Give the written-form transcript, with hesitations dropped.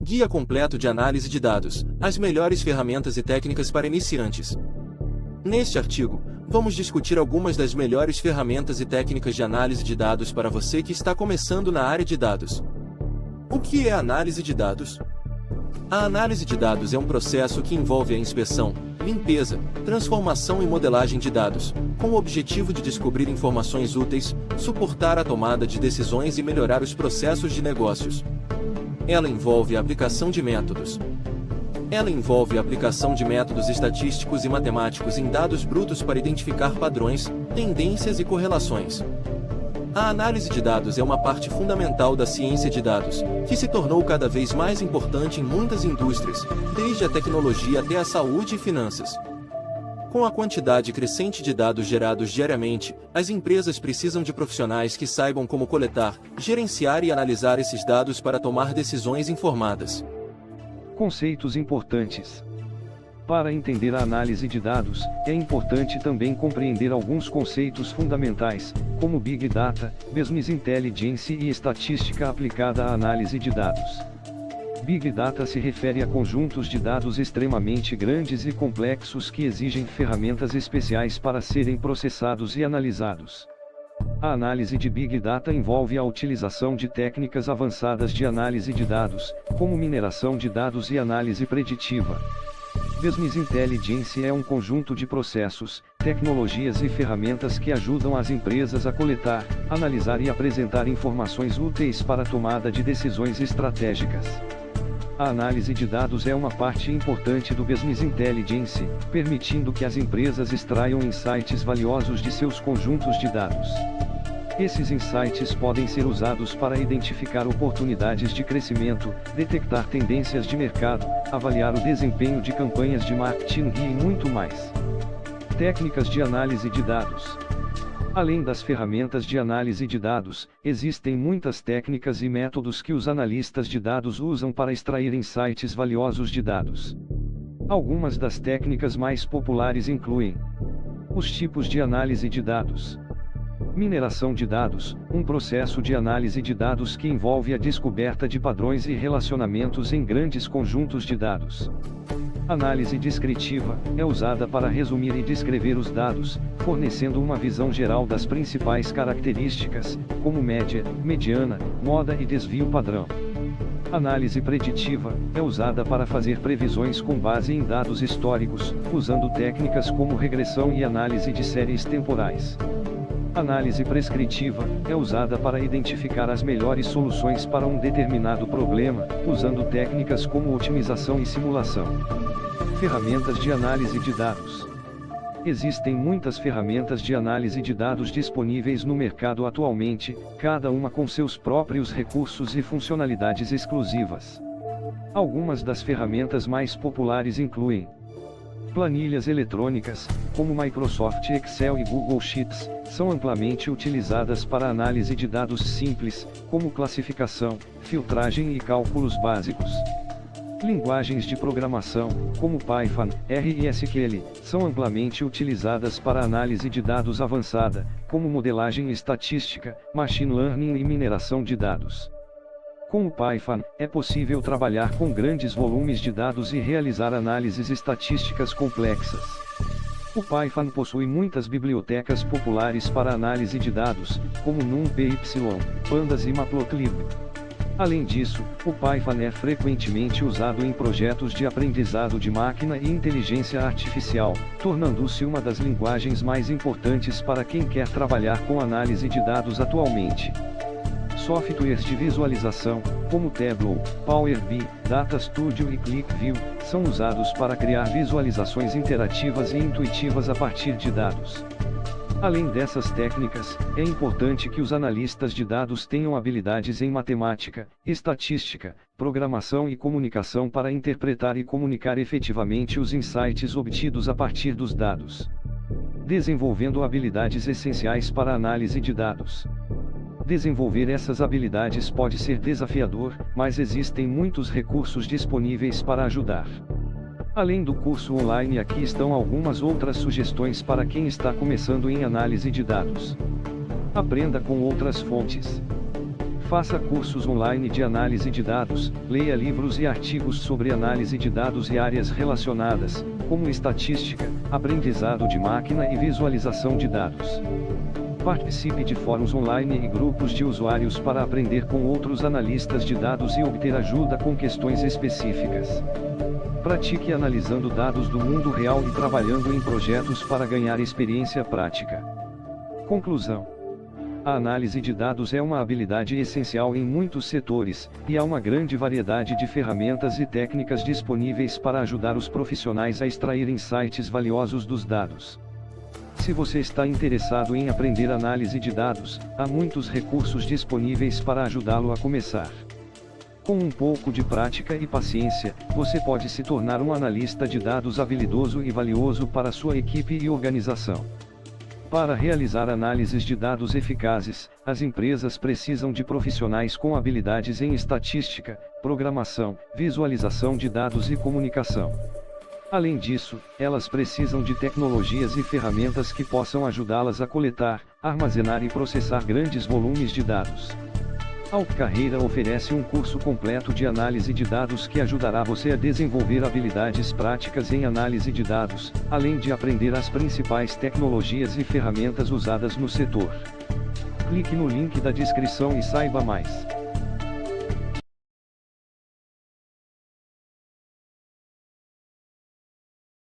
Guia completo de análise de dados, as melhores ferramentas e técnicas para iniciantes. Neste artigo, vamos discutir algumas das melhores ferramentas e técnicas de análise de dados para você que está começando na área de dados. O que é análise de dados? A análise de dados é um processo que envolve a inspeção, limpeza, transformação e modelagem de dados, com o objetivo de descobrir informações úteis, suportar a tomada de decisões e melhorar os processos de negócios. Ela envolve a aplicação de métodos. Estatísticos e matemáticos em dados brutos para identificar padrões, tendências e correlações. A análise de dados é uma parte fundamental da ciência de dados, que se tornou cada vez mais importante em muitas indústrias, desde a tecnologia até a saúde e finanças. Com a quantidade crescente de dados gerados diariamente, as empresas precisam de profissionais que saibam como coletar, gerenciar e analisar esses dados para tomar decisões informadas. Conceitos importantes. Para entender a análise de dados, é importante também compreender alguns conceitos fundamentais, como Big Data, Business Intelligence e estatística aplicada à análise de dados. Big Data se refere a conjuntos de dados extremamente grandes e complexos que exigem ferramentas especiais para serem processados e analisados. A análise de Big Data envolve a utilização de técnicas avançadas de análise de dados, como mineração de dados e análise preditiva. Business Intelligence é um conjunto de processos, tecnologias e ferramentas que ajudam as empresas a coletar, analisar e apresentar informações úteis para a tomada de decisões estratégicas. A análise de dados é uma parte importante do Business Intelligence, permitindo que as empresas extraiam insights valiosos de seus conjuntos de dados. Esses insights podem ser usados para identificar oportunidades de crescimento, detectar tendências de mercado, avaliar o desempenho de campanhas de marketing e muito mais. Técnicas de análise de dados. Além das ferramentas de análise de dados, existem muitas técnicas e métodos que os analistas de dados usam para extrair insights valiosos de dados. Algumas das técnicas mais populares incluem os tipos de análise de dados. Mineração de dados, um processo de análise de dados que envolve a descoberta de padrões e relacionamentos em grandes conjuntos de dados. Análise descritiva, é usada para resumir e descrever os dados, fornecendo uma visão geral das principais características, como média, mediana, moda e desvio padrão. Análise preditiva, é usada para fazer previsões com base em dados históricos, usando técnicas como regressão e análise de séries temporais. Análise prescritiva, é usada para identificar as melhores soluções para um determinado problema, usando técnicas como otimização e simulação. Ferramentas de análise de dados. Existem muitas ferramentas de análise de dados disponíveis no mercado atualmente, cada uma com seus próprios recursos e funcionalidades exclusivas. Algumas das ferramentas mais populares incluem planilhas eletrônicas, como Microsoft Excel e Google Sheets, são amplamente utilizadas para análise de dados simples, como classificação, filtragem e cálculos básicos. Linguagens de programação, como Python, R e SQL, são amplamente utilizadas para análise de dados avançada, como modelagem estatística, machine learning e mineração de dados. Com o Python, é possível trabalhar com grandes volumes de dados e realizar análises estatísticas complexas. O Python possui muitas bibliotecas populares para análise de dados, como NumPy, Pandas e Matplotlib. Além disso, o Python é frequentemente usado em projetos de aprendizado de máquina e inteligência artificial, tornando-se uma das linguagens mais importantes para quem quer trabalhar com análise de dados atualmente. Softwares de visualização, como Tableau, Power BI, Data Studio e QlikView, são usados para criar visualizações interativas e intuitivas a partir de dados. Além dessas técnicas, é importante que os analistas de dados tenham habilidades em matemática, estatística, programação e comunicação para interpretar e comunicar efetivamente os insights obtidos a partir dos dados. Desenvolvendo habilidades essenciais para a análise de dados. Desenvolver essas habilidades pode ser desafiador, mas existem muitos recursos disponíveis para ajudar. Além do curso online, aqui estão algumas outras sugestões para quem está começando em análise de dados. Aprenda com outras fontes. Faça cursos online de análise de dados, leia livros e artigos sobre análise de dados e áreas relacionadas, como estatística, aprendizado de máquina e visualização de dados. Participe de fóruns online e grupos de usuários para aprender com outros analistas de dados e obter ajuda com questões específicas. Pratique analisando dados do mundo real e trabalhando em projetos para ganhar experiência prática. Conclusão: a análise de dados é uma habilidade essencial em muitos setores, e há uma grande variedade de ferramentas e técnicas disponíveis para ajudar os profissionais a extrair insights valiosos dos dados. Se você está interessado em aprender análise de dados, há muitos recursos disponíveis para ajudá-lo a começar. Com um pouco de prática e paciência, você pode se tornar um analista de dados habilidoso e valioso para sua equipe e organização. Para realizar análises de dados eficazes, as empresas precisam de profissionais com habilidades em estatística, programação, visualização de dados e comunicação. Além disso, elas precisam de tecnologias e ferramentas que possam ajudá-las a coletar, armazenar e processar grandes volumes de dados. A Carreira oferece um curso completo de análise de dados que ajudará você a desenvolver habilidades práticas em análise de dados, além de aprender as principais tecnologias e ferramentas usadas no setor. Clique no link da descrição e saiba mais.